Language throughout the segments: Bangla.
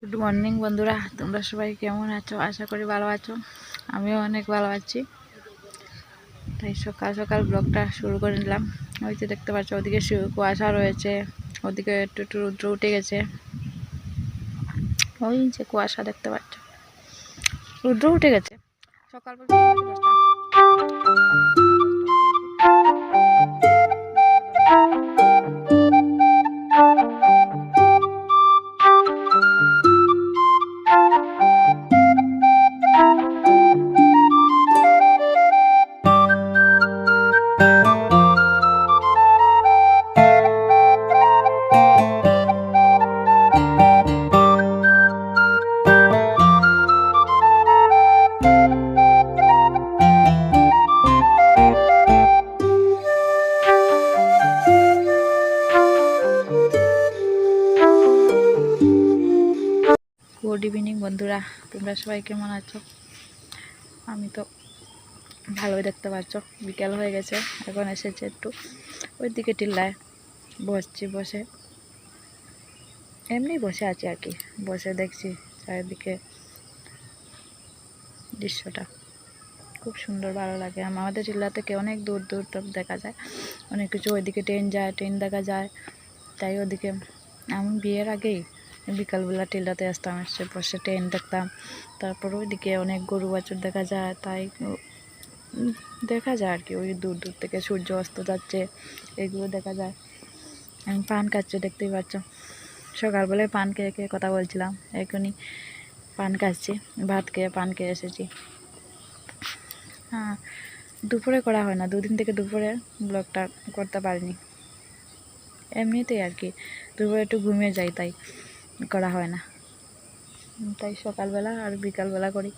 গুড মর্নিং বন্ধুরা, তোমরা সবাই কেমন আছো? আশা করি ভালো আছো। আমিও অনেক ভালো আছি। তাই সকাল সকাল ব্লগটা শুরু করে নিলাম। ওই যে দেখতে পাচ্ছ, ওদিকে কুয়াশা রয়েছে, ওদিকে একটু একটু রৌদ্র উঠে গেছে। ওই যে কুয়াশা দেখতে পাচ্ছ, রৌদ্র উঠে গেছে। সকাল বলতে 10টা। গুড ইভিনিং বন্ধুরা, তোমরা সবাই কেমন আছো? আমি তো ভালোই, দেখতে পাচ্ছ বিকেল হয়ে গেছে। এখন এসেছে একটু ওইদিকে টিল্লায় বসছি, বসে এমনি বসে আছি আর কি। বসে দেখছি চারিদিকে দৃশ্যটা খুব সুন্দর, ভালো লাগে। আমাদের টিল্লা থেকে অনেক দূর দূর তো দেখা যায় অনেক কিছু। ওইদিকে ট্রেন যায়, ট্রেন দেখা যায়। তাই ওদিকে আমি বিয়ের আগেই বিকালবেলা টিল্লাতে আসতাম, এসে বসে ট্রেন দেখতাম। তারপর ওইদিকে অনেক গরু বাছুর দেখা যায়, তাই দেখা যায় আর কি। ওই দূর দূর থেকে সূর্য অস্ত যাচ্ছে, এগুলো দেখা যায়। আমি পান খাচ্ছি, দেখতেই পাচ্ছ। সকালবেলায় পান খেয়ে খেয়ে কথা বলছিলাম, এখনই পান খাচ্ছি। ভাত খেয়ে পান খেয়ে এসেছি। হ্যাঁ, দুপুরে করা হয় না, দুদিন থেকে দুপুরে ব্লগটা করতে পারিনি। এমনিতেই আর কি, দুপুরে একটু ঘুমিয়ে যাই, তাই করা হয় না। তাই সকালবেলা আর বিকালবেলা করি।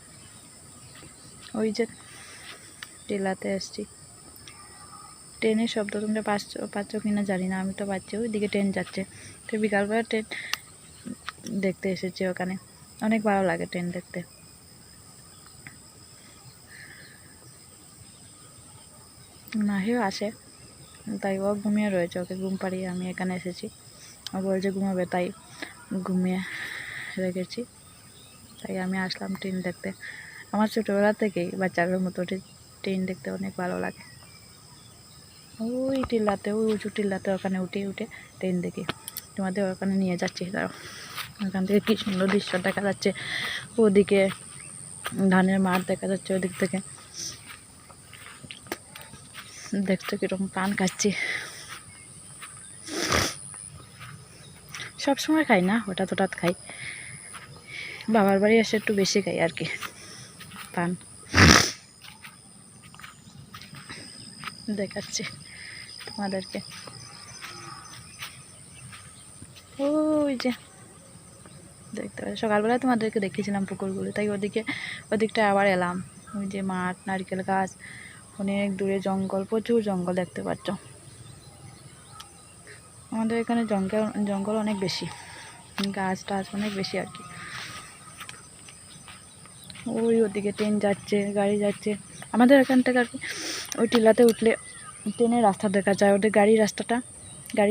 ওই যে টিলাতে এসছি। ট্রেনের শব্দ তোমরা পাচ্ছ কিনা জানি না, আমি তো পাচ্ছি। ওইদিকে ট্রেন যাচ্ছে, তো বিকালবেলা ট্রেন দেখতে এসেছি ওখানে। অনেক ভালো লাগে ট্রেন দেখতে। মাহিও আসে, তাই ও ঘুমিয়ে রয়েছে, ওকে ঘুম পাড়িয়ে আমি এখানে এসেছি। ও বলছে ঘুমাবে, তাই ঘুমিয়ে রেখেছি। তাই আমি আসলাম ট্রেন দেখতে। আমার ছোটোবেলা থেকেই বাচ্চাদের মতো ট্রেন দেখতে অনেক ভালো লাগে। ওই টিল্লাতে, ওই উঁচু টিল্লাতে ওখানে উঠে উঠে ট্রেন দেখি। তোমাদের ওখানে নিয়ে যাচ্ছি, দাঁড়াও। ওখান থেকে কী সুন্দর দৃশ্য দেখা যাচ্ছে। ওদিকে ধানের মাঠ দেখা যাচ্ছে, ওদিক থেকে দেখছো কিরকম পান খাচ্ছি। সবসময় খাই না, হঠাৎ হঠাৎ খাই। বাবার বাড়ি এসে একটু বেশি খাই আর কি পান। দেখাচ্ছি তোমাদেরকে। ওই যে দেখতে পাচ্ছি, সকালবেলায় তোমাদেরকে দেখিয়েছিলাম পুকুরগুলো, তাই ওদিকটা আবার এলাম। ওই যে মাঠ, নারকেল গাছ, অনেক দূরে জঙ্গল, প্রচুর জঙ্গল দেখতে পাচ্ছ। আমাদের এখানে জঙ্গল অনেক বেশি, গাছ টাছ অনেক বেশি আর কি। ওই ওদিকে ট্রেন যাচ্ছে, গাড়ি যাচ্ছে। আমাদের এখান থেকে আর কি ওই টিলাতে উঠলে ট্রেনের রাস্তা দেখা যায়। ওদের গাড়ি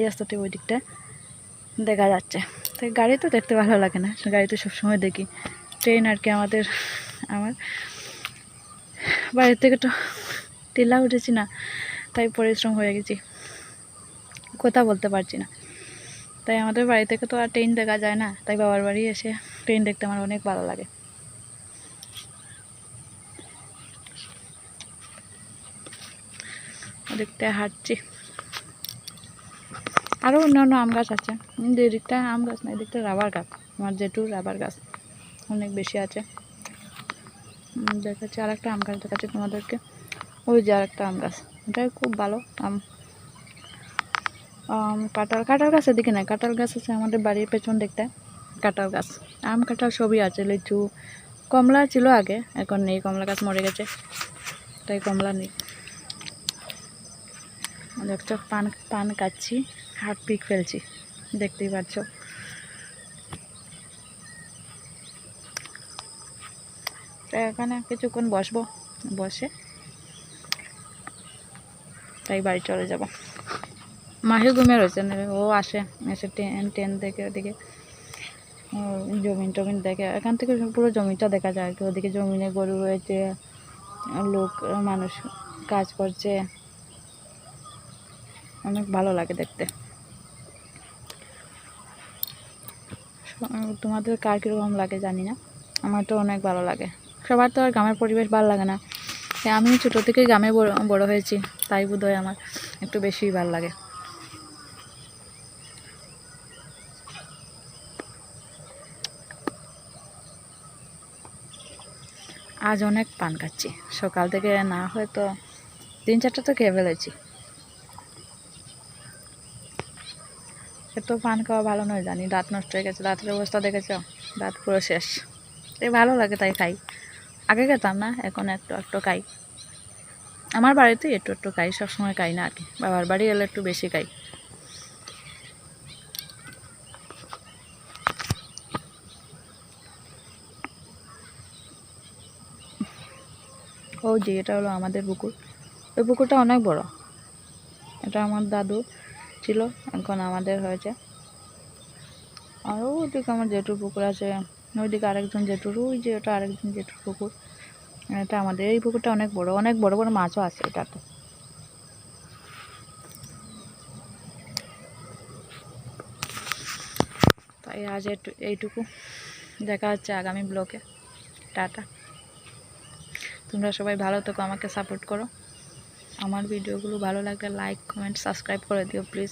রাস্তাতে ওই দিকটা দেখা যাচ্ছে। তাই গাড়ি তো দেখতে ভালো লাগে না, গাড়ি তো সবসময় দেখি। ট্রেন আর কি আমার বাড়ির থেকে তো টিলা উঠেছি না, তাই পরিশ্রম হয়ে গেছি, কথা বলতে পারছি না। তাই আমাদের বাড়ি থেকে তো আর ট্রেন দেখা যায় না, তাই বাবার বাড়ি এসে ট্রেন দেখতে আমার অনেক ভালো লাগে। ওদিকটা হাঁটছি। আরও অন্যান্য আম গাছ আছে। এদিকটা আম গাছ না, এদিকটা রাবার গাছ। আমার জেঠুর রাবার গাছ অনেক বেশি আছে। দেখাচ্ছি আর একটা আম গাছ দেখাচ্ছি তোমাদেরকে। ওই যে আর একটা আম গাছ, ওটাই খুব ভালো আম। কাঁঠাল গাছ এদিকে নাই, কাঁঠাল গাছ আছে আমাদের বাড়ির পেছন দিকটা। কাঁঠাল গাছ, আম কাঁঠাল সবই আছে। লিচু, কমলা ছিল আগে, এখন নেই, কমলা গাছ মরে গেছে, তাই কমলা নেই। দেখছো পান কাটছি, হাত পিক ফেলছি, দেখতেই পাচ্ছ। এখানে কিছুক্ষণ বসবো, বসে তাই বাড়ি চলে যাব। মাহিও ঘুমিয়ে রয়েছে, ও আসে, এসে ট্রেন দেখে ওদিকে জমিন টমিন দেখে, এখান থেকে পুরো জমিটা দেখা যায়। ওদিকে জমিনে গরু রয়েছে, লোক মানুষ কাজ করছে, অনেক ভালো লাগে দেখতে। তোমাদের কার কীরকম লাগে জানি না, আমার তো অনেক ভালো লাগে। সবার তো আর গ্রামের পরিবেশ ভালো লাগে না, আমি ছোটো থেকে গ্রামে বড় হয়েছি, তাই বোধহয় আমার একটু বেশিই ভালো লাগে। আজ অনেক পান খাচ্ছি, সকাল থেকে না হয়তো 3-4টা তো খেয়ে ফেলেছি। এত পান খাওয়া ভালো নয় জানি, দাঁত নষ্ট হয়ে গেছে, দাঁতের অবস্থা দেখেছ, দাঁত পুরো শেষ। তাই ভালো লাগে তাই খাই, আগে খেতাম না, এখন একটু একটু খাই। আমার বাড়িতে একটু একটু খাই, সবসময় খাই না আর কি, বাবার বাড়ি এলে একটু বেশি খাই। ও জি, এটা হলো আমাদের পুকুর। ওই পুকুরটা অনেক বড়, এটা আমার দাদু ছিল, এখন আমাদের হয়েছে। আর ওইদিকে আমার জেঠুর পুকুর আছে, ওইদিকে আরেকজন জেঠুর, ওই যে ওটা আরেকজন জেঠুর পুকুর। এটা আমাদের এই পুকুরটা অনেক বড়, অনেক বড় বড় মাছও আছে এটাতে। তাই আজ এইটুকু, দেখা হচ্ছে আগামী ব্লগে। টাটা। তোমরা সবাই ভালো থেকো, আমাকে সাপোর্ট করো। আমার ভিডিওগুলো ভালো লাগলে লাইক, কমেন্ট, সাবস্ক্রাইব করে দিও প্লিজ।